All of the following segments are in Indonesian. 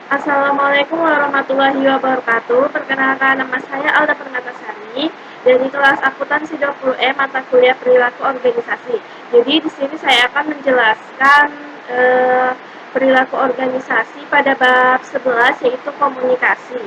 Assalamualaikum warahmatullahi wabarakatuh. Perkenalkan, nama saya Alda Permatasari dari kelas akuntansi 20E mata kuliah perilaku organisasi. Jadi di sini saya akan menjelaskan eh, perilaku organisasi pada bab 11 yaitu komunikasi.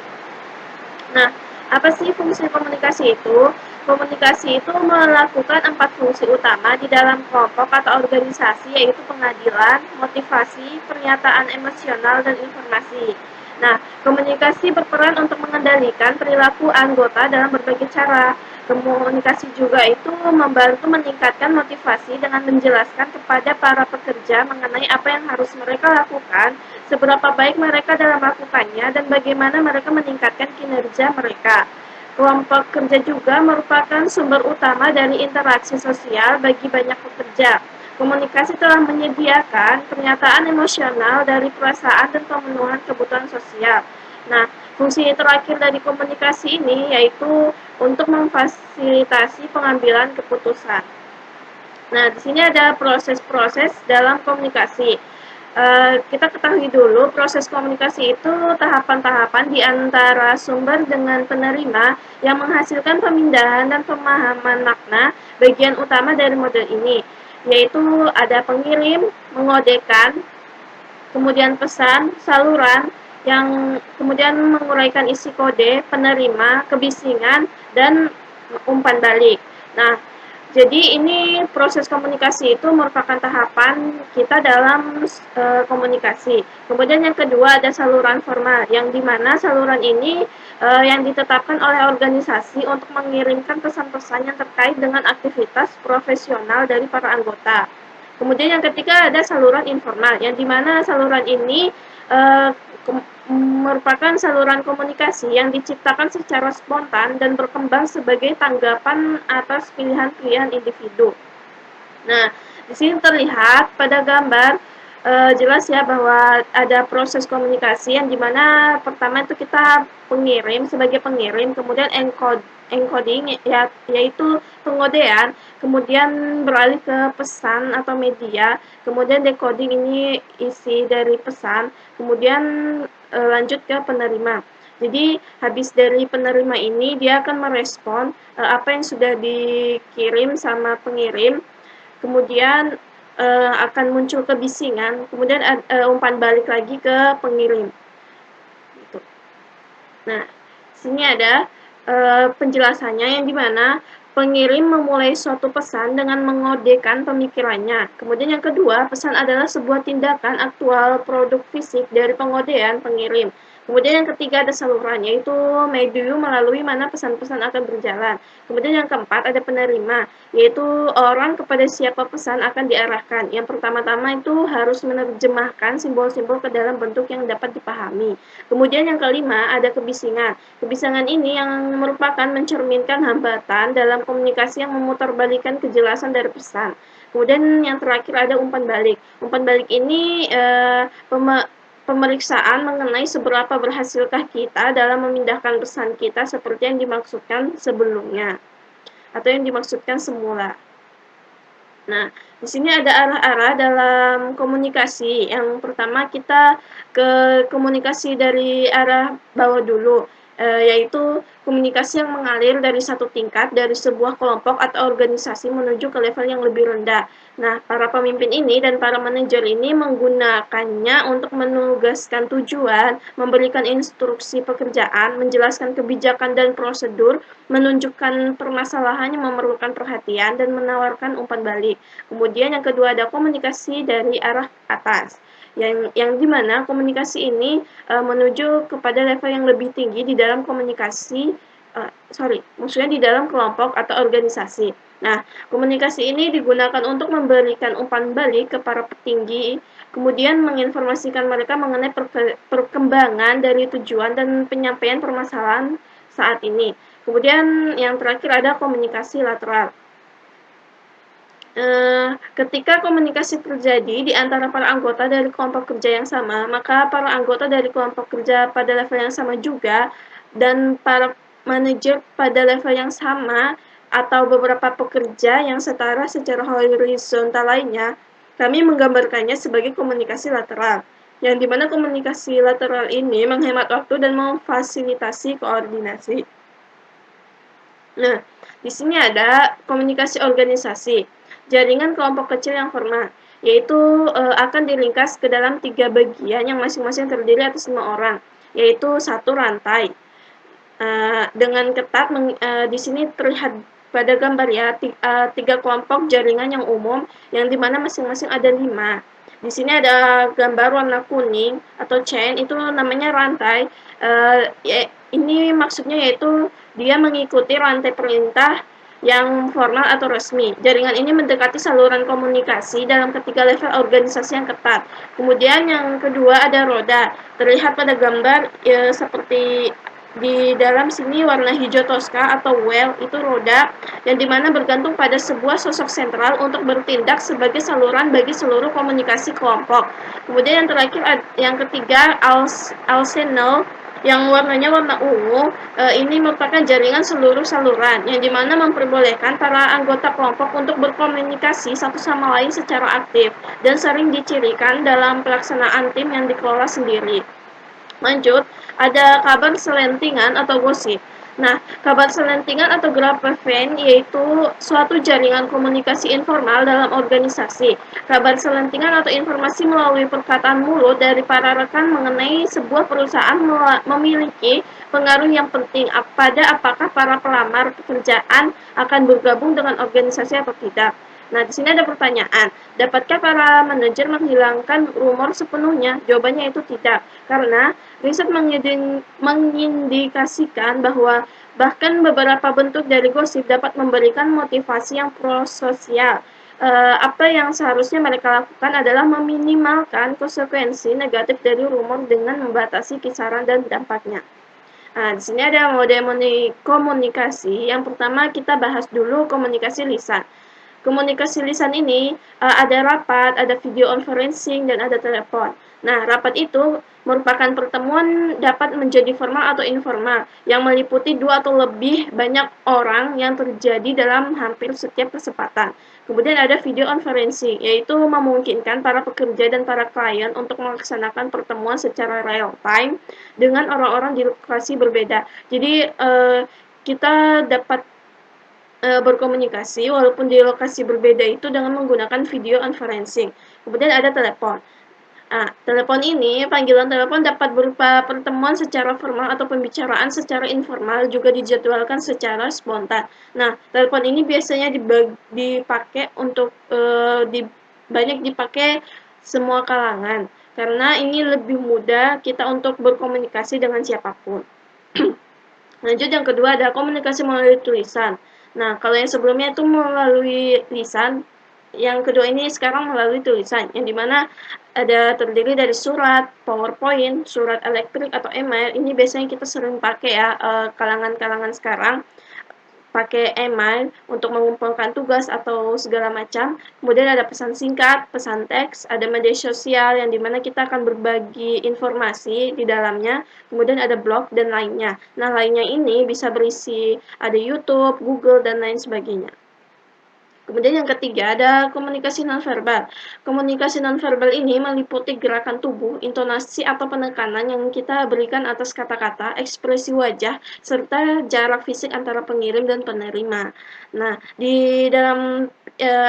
Nah, apa sih fungsi komunikasi itu? Komunikasi itu melakukan 4 fungsi utama di dalam kelompok atau organisasi, yaitu pengadilan, motivasi, pernyataan emosional, dan informasi. Nah, komunikasi berperan untuk mengendalikan perilaku anggota dalam berbagai cara. Komunikasi juga itu membantu meningkatkan motivasi dengan menjelaskan kepada para pekerja mengenai apa yang harus mereka lakukan, seberapa baik mereka dalam melakukannya, dan bagaimana mereka meningkatkan kinerja mereka. Kelompok kerja juga merupakan sumber utama dari interaksi sosial bagi banyak pekerja. Komunikasi telah menyediakan pernyataan emosional dari perasaan dan pemenuhan kebutuhan sosial. Nah, fungsi terakhir dari komunikasi ini yaitu untuk memfasilitasi pengambilan keputusan. Nah, di sini ada proses-proses dalam komunikasi. Kita ketahui dulu proses komunikasi itu tahapan-tahapan di antara sumber dengan penerima yang menghasilkan pemindahan dan pemahaman makna bagian utama dari model ini, yaitu ada pengirim, mengodekan, kemudian pesan, saluran, yang kemudian menguraikan isi kode, penerima, kebisingan, dan umpan balik. Nah, jadi ini proses komunikasi itu merupakan tahapan kita dalam komunikasi. Kemudian yang kedua ada saluran formal, yang dimana saluran ini yang ditetapkan oleh organisasi untuk mengirimkan pesan-pesan yang terkait dengan aktivitas profesional dari para anggota. Kemudian yang ketiga ada saluran informal, yang dimana saluran ini uh, merupakan saluran komunikasi yang diciptakan secara spontan dan berkembang sebagai tanggapan atas pilihan-pilihan individu. Nah, di sini terlihat pada gambar jelas ya bahwa ada proses komunikasi yang dimana pertama itu kita pengirim sebagai pengirim, kemudian encoding ya, yaitu pengodean, kemudian beralih ke pesan atau media, kemudian decoding ini isi dari pesan, kemudian lanjut ke penerima. Jadi habis dari penerima ini dia akan merespon apa yang sudah dikirim sama pengirim, kemudian akan muncul kebisingan, kemudian umpan balik lagi ke pengirim. Gitu. Nah, sini ada penjelasannya yang dimana pengirim memulai suatu pesan dengan mengodekan pemikirannya. Kemudian yang kedua, pesan adalah sebuah tindakan aktual produk fisik dari pengodean pengirim. Kemudian yang ketiga ada saluran, yaitu medium melalui mana pesan-pesan akan berjalan. Kemudian yang keempat ada penerima, yaitu orang kepada siapa pesan akan diarahkan. Yang pertama-tama itu harus menerjemahkan simbol-simbol ke dalam bentuk yang dapat dipahami. Kemudian yang kelima ada kebisingan. Kebisingan ini yang merupakan mencerminkan hambatan dalam komunikasi yang memutarbalikkan kejelasan dari pesan. Kemudian yang terakhir ada umpan balik. Umpan balik ini pemeriksaan mengenai seberapa berhasilkah kita dalam memindahkan pesan kita seperti yang dimaksudkan sebelumnya atau yang dimaksudkan semula. Nah, di sini ada arah-arah dalam komunikasi. Yang pertama kita ke komunikasi dari arah bawah dulu, yaitu komunikasi yang mengalir dari satu tingkat dari sebuah kelompok atau organisasi menuju ke level yang lebih rendah. Nah, para pemimpin ini dan para manajer ini menggunakannya untuk menugaskan tujuan, memberikan instruksi pekerjaan, menjelaskan kebijakan dan prosedur, menunjukkan permasalahan yang memerlukan perhatian, dan menawarkan umpan balik. Kemudian yang kedua ada komunikasi dari arah atas, yang dimana komunikasi ini menuju kepada level yang lebih tinggi di dalam komunikasi, maksudnya di dalam kelompok atau organisasi. Nah, komunikasi ini digunakan untuk memberikan umpan balik ke para petinggi, kemudian menginformasikan mereka mengenai perkembangan dari tujuan dan penyampaian permasalahan saat ini. Kemudian yang terakhir ada komunikasi lateral. Ketika komunikasi terjadi di antara para anggota dari kelompok kerja yang sama, maka para anggota dari kelompok kerja pada level yang sama juga dan para manajer pada level yang sama atau beberapa pekerja yang setara secara horizontal lainnya, kami menggambarkannya sebagai komunikasi lateral. yang dimana komunikasi lateral ini menghemat waktu dan memfasilitasi koordinasi. Nah, di sini ada komunikasi organisasi, jaringan kelompok kecil yang formal, yaitu akan diringkas ke dalam 3 bagian yang masing-masing terdiri atas 5 orang, yaitu satu rantai. Dengan ketat di sini terlihat pada gambar ya, 3 kelompok jaringan yang umum, yang dimana masing-masing ada 5. Di sini ada gambar warna kuning atau chain, itu namanya rantai. Ini maksudnya yaitu dia mengikuti rantai perintah yang formal atau resmi. Jaringan ini mendekati saluran komunikasi dalam ketiga level organisasi yang ketat. Kemudian yang kedua ada roda. Terlihat pada gambar seperti di dalam sini warna hijau toska atau well itu roda yang dimana bergantung pada sebuah sosok sentral untuk bertindak sebagai saluran bagi seluruh komunikasi kelompok. Kemudian yang terakhir yang ketiga alsenal yang warnanya warna ungu, ini merupakan jaringan seluruh saluran yang dimana memperbolehkan para anggota kelompok untuk berkomunikasi satu sama lain secara aktif dan sering dicirikan dalam pelaksanaan tim yang dikelola sendiri. Lanjut, ada kabar selentingan atau gosip. Nah, kabar selentingan atau grapevine yaitu suatu jaringan komunikasi informal dalam organisasi. Kabar selentingan atau informasi melalui perkataan mulut dari para rekan mengenai sebuah perusahaan memiliki pengaruh yang penting pada apakah para pelamar pekerjaan akan bergabung dengan organisasi atau tidak. Nah, di sini ada pertanyaan, dapatkah para manajer menghilangkan rumor sepenuhnya? Jawabannya itu tidak, karena riset mengindikasikan bahwa bahkan beberapa bentuk dari gosip dapat memberikan motivasi yang prososial. Apa yang seharusnya mereka lakukan adalah meminimalkan konsekuensi negatif dari rumor dengan membatasi kisaran dan dampaknya. Nah, di sini ada mode komunikasi. Yang pertama kita bahas dulu komunikasi lisan. Komunikasi lisan ini ada rapat, ada video conferencing, dan ada telepon. Nah, rapat itu merupakan pertemuan dapat menjadi formal atau informal yang meliputi 2 atau lebih banyak orang yang terjadi dalam hampir setiap kesempatan. Kemudian ada video conferencing, yaitu memungkinkan para pekerja dan para klien untuk melaksanakan pertemuan secara real time dengan orang-orang di lokasi berbeda. Jadi kita dapat berkomunikasi walaupun di lokasi berbeda itu dengan menggunakan video conferencing. Kemudian ada telepon. Telepon ini, panggilan telepon dapat berupa pertemuan secara formal atau pembicaraan secara informal, juga dijadwalkan secara spontan. Nah, telepon ini biasanya dipakai untuk banyak dipakai semua kalangan, karena ini lebih mudah kita untuk berkomunikasi dengan siapapun. Lanjut, yang kedua ada komunikasi melalui tulisan. Nah, kalau yang sebelumnya itu melalui lisan, yang kedua ini sekarang melalui tulisan, yang dimana ada terdiri dari surat, PowerPoint, surat elektrik atau email. Ini biasanya kita sering pakai ya, kalangan-kalangan sekarang pakai email untuk mengumpulkan tugas atau segala macam. Kemudian ada pesan singkat, pesan teks, ada media sosial yang dimana kita akan berbagi informasi di dalamnya. Kemudian ada blog dan lainnya. Nah, lainnya ini bisa berisi ada YouTube, Google, dan lain sebagainya. Kemudian yang ketiga ada komunikasi nonverbal. Komunikasi nonverbal ini meliputi gerakan tubuh, intonasi atau penekanan yang kita berikan atas kata-kata, ekspresi wajah, serta jarak fisik antara pengirim dan penerima. Nah, di dalam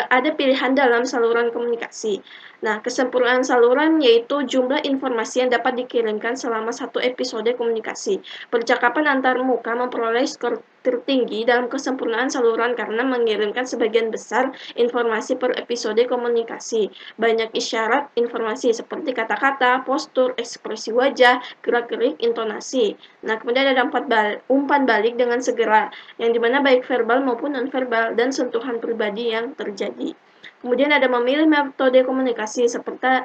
ada pilihan dalam saluran komunikasi. Nah, kesempurnaan saluran yaitu jumlah informasi yang dapat dikirimkan selama satu episode komunikasi. Percakapan antar muka memperoleh skor tertinggi dalam kesempurnaan saluran karena mengirimkan sebagian besar informasi per episode komunikasi. Banyak isyarat informasi seperti kata-kata, postur, ekspresi wajah, gerak-gerik, intonasi. Nah, kemudian ada umpan balik dengan segera, yang dimana baik verbal maupun non-verbal dan sentuhan pribadi yang terjadi. Kemudian ada memilih metode komunikasi seperti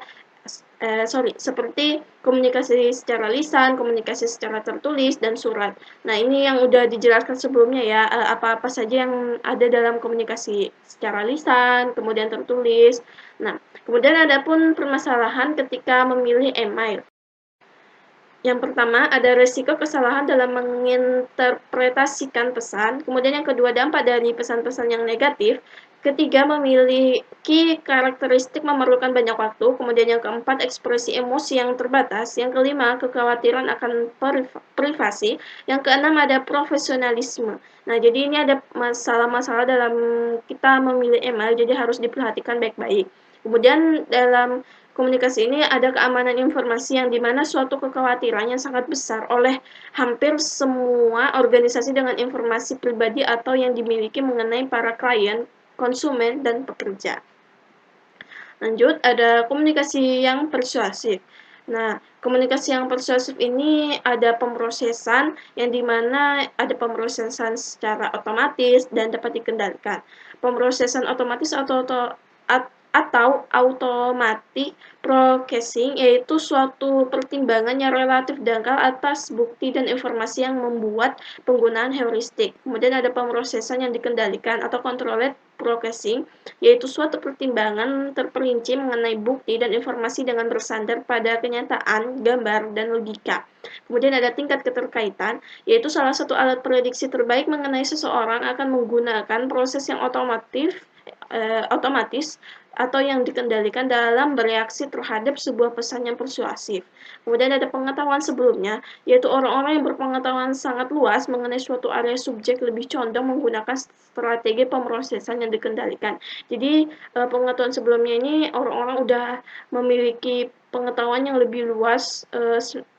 komunikasi secara lisan, komunikasi secara tertulis, dan surat. Nah, ini yang udah dijelaskan sebelumnya ya, apa-apa saja yang ada dalam komunikasi secara lisan, kemudian tertulis. Nah, kemudian ada pun permasalahan ketika memilih email. Yang pertama, ada resiko kesalahan dalam menginterpretasikan pesan, kemudian yang kedua, dampak dari pesan-pesan yang negatif, ketiga, memiliki karakteristik memerlukan banyak waktu, kemudian yang keempat, ekspresi emosi yang terbatas, yang kelima, kekhawatiran akan privasi, yang keenam, ada profesionalisme. Nah, jadi ini ada masalah-masalah dalam kita memilih email, jadi harus diperhatikan baik-baik. Kemudian dalam komunikasi ini ada keamanan informasi yang dimana suatu kekhawatiran yang sangat besar oleh hampir semua organisasi dengan informasi pribadi atau yang dimiliki mengenai para klien, konsumen, dan pekerja. Lanjut, ada komunikasi yang persuasif. Nah, komunikasi yang persuasif ini ada pemrosesan yang dimana ada pemrosesan secara otomatis dan dapat dikendalikan. Pemrosesan otomatis atau automatic processing yaitu suatu pertimbangan yang relatif dangkal atas bukti dan informasi yang membuat penggunaan heuristik. Kemudian ada pemrosesan yang dikendalikan atau controlled processing yaitu suatu pertimbangan terperinci mengenai bukti dan informasi dengan bersandar pada kenyataan, gambar, dan logika. Kemudian ada tingkat keterkaitan, yaitu salah satu alat prediksi terbaik mengenai seseorang akan menggunakan proses yang otomatis atau yang dikendalikan dalam bereaksi terhadap sebuah pesan yang persuasif. Kemudian ada pengetahuan sebelumnya, yaitu orang-orang yang berpengetahuan sangat luas mengenai suatu area subjek lebih condong menggunakan strategi pemrosesan yang dikendalikan. Jadi pengetahuan sebelumnya ini orang-orang udah memiliki pengetahuan yang lebih luas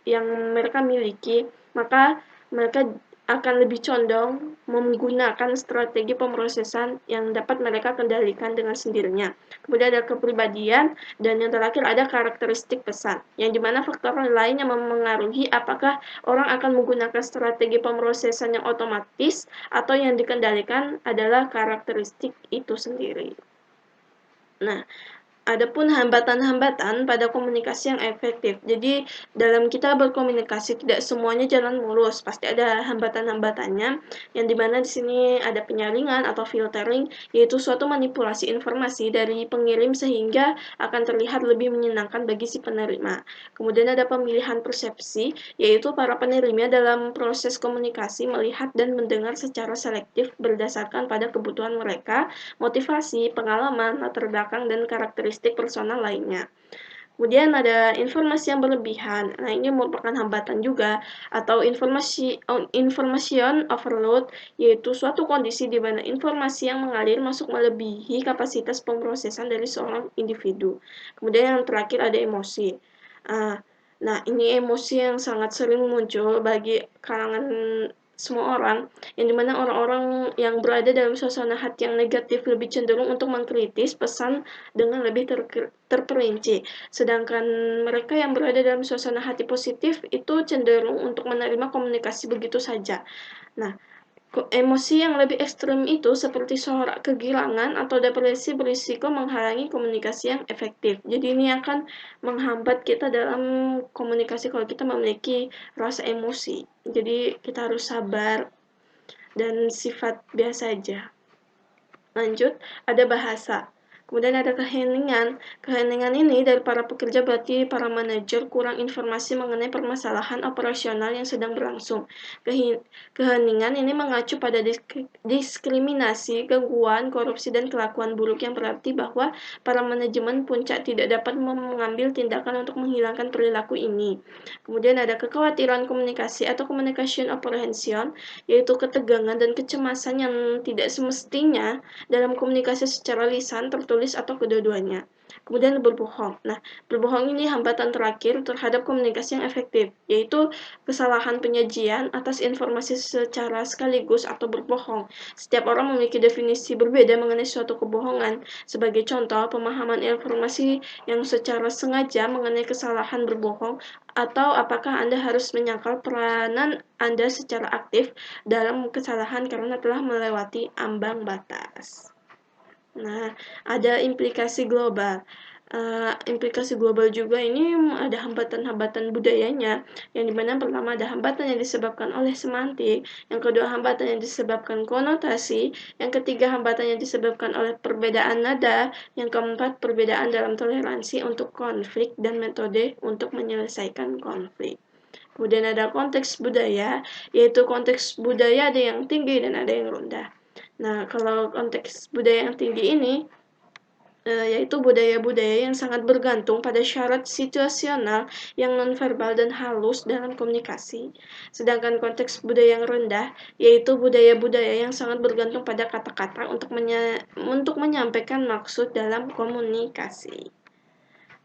yang mereka miliki, maka mereka akan lebih condong menggunakan strategi pemrosesan yang dapat mereka kendalikan dengan sendirinya. Kemudian ada kepribadian, dan yang terakhir ada karakteristik pesan, yang dimana faktor lain yang mempengaruhi apakah orang akan menggunakan strategi pemrosesan yang otomatis atau yang dikendalikan adalah karakteristik itu sendiri. Nah, adapun hambatan-hambatan pada komunikasi yang efektif. Jadi, dalam kita berkomunikasi tidak semuanya jalan mulus, pasti ada hambatan-hambatannya, yang dimana di sini ada penyaringan atau filtering, yaitu suatu manipulasi informasi dari pengirim sehingga akan terlihat lebih menyenangkan bagi si penerima. Kemudian ada pemilihan persepsi, yaitu para penerimanya dalam proses komunikasi melihat dan mendengar secara selektif berdasarkan pada kebutuhan mereka, motivasi, pengalaman, latar belakang, dan karakteristik personal lainnya. Kemudian ada informasi yang berlebihan. Nah, ini merupakan hambatan juga atau information overload, yaitu suatu kondisi di mana informasi yang mengalir masuk melebihi kapasitas pemrosesan dari seorang individu. Kemudian yang terakhir ada emosi. Nah, ini emosi yang sangat sering muncul bagi kalangan semua orang, yang dimana orang-orang yang berada dalam suasana hati yang negatif lebih cenderung untuk mengkritis pesan dengan lebih terperinci. Sedangkan mereka yang berada dalam suasana hati positif itu cenderung untuk menerima komunikasi begitu saja. Nah, emosi yang lebih ekstrem itu seperti sorak kegirangan atau depresi berisiko menghalangi komunikasi yang efektif. Jadi ini akan menghambat kita dalam komunikasi kalau kita memiliki rasa emosi. Jadi kita harus sabar dan sifat biasa aja. Lanjut, ada bahasa. Kemudian ada keheningan. Keheningan ini dari para pekerja berarti para manajer kurang informasi mengenai permasalahan operasional yang sedang berlangsung. Keheningan ini mengacu pada diskriminasi, gangguan, korupsi, dan kelakuan buruk yang berarti bahwa para manajemen puncak tidak dapat mengambil tindakan untuk menghilangkan perilaku ini. Kemudian ada kekhawatiran komunikasi atau communication apprehension, yaitu ketegangan dan kecemasan yang tidak semestinya dalam komunikasi secara lisan, tertulis, atau kedua-duanya. Kemudian berbohong. Nah, berbohong ini hambatan terakhir terhadap komunikasi yang efektif, yaitu kesalahan penyajian atas informasi secara sekaligus atau berbohong. Setiap orang memiliki definisi berbeda mengenai suatu kebohongan. Sebagai contoh, pemahaman informasi yang secara sengaja mengenai kesalahan berbohong, atau apakah Anda harus menyangkal peranan Anda secara aktif dalam kesalahan karena telah melewati ambang batas. Nah, ada implikasi global. Implikasi global juga ini ada hambatan-hambatan budayanya, yang dimana pertama ada hambatan yang disebabkan oleh semantik, yang kedua hambatan yang disebabkan konotasi, yang ketiga hambatan yang disebabkan oleh perbedaan nada, yang keempat perbedaan dalam toleransi untuk konflik dan metode untuk menyelesaikan konflik. Kemudian ada konteks budaya, yaitu konteks budaya ada yang tinggi dan ada yang rendah. Nah, kalau konteks budaya yang tinggi ini yaitu budaya-budaya yang sangat bergantung pada syarat situasional yang nonverbal dan halus dalam komunikasi. Sedangkan konteks budaya yang rendah yaitu budaya-budaya yang sangat bergantung pada kata-kata untuk menyampaikan maksud dalam komunikasi.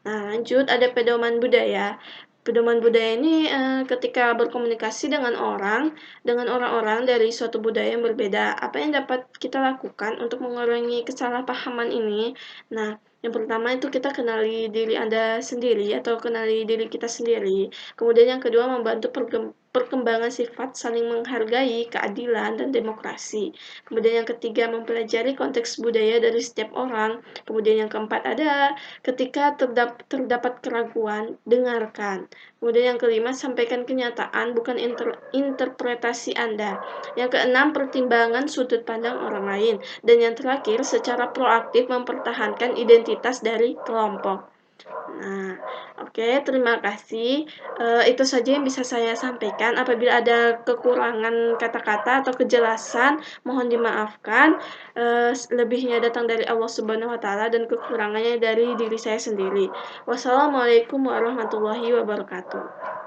Nah, lanjut ada pedoman budaya. Pedoman budaya ini ketika berkomunikasi dengan orang-orang dari suatu budaya yang berbeda, apa yang dapat kita lakukan untuk mengurangi kesalahpahaman ini? Nah, yang pertama itu kita kenali diri Anda sendiri atau kenali diri kita sendiri. Kemudian yang kedua membantu perkembangan sifat saling menghargai, keadilan, dan demokrasi. Kemudian yang ketiga mempelajari konteks budaya dari setiap orang. Kemudian yang keempat ada ketika terdapat keraguan, dengarkan. Kemudian yang kelima, sampaikan kenyataan, bukan interpretasi Anda. Yang keenam, pertimbangan sudut pandang orang lain. Dan yang terakhir, secara proaktif mempertahankan identitas dari kelompok. Nah, oke, terima kasih. Itu saja yang bisa saya sampaikan. Apabila ada kekurangan kata-kata atau kejelasan, mohon dimaafkan. Lebihnya datang dari Allah Subhanahu wa Ta'ala dan kekurangannya dari diri saya sendiri. Wassalamualaikum warahmatullahi wabarakatuh.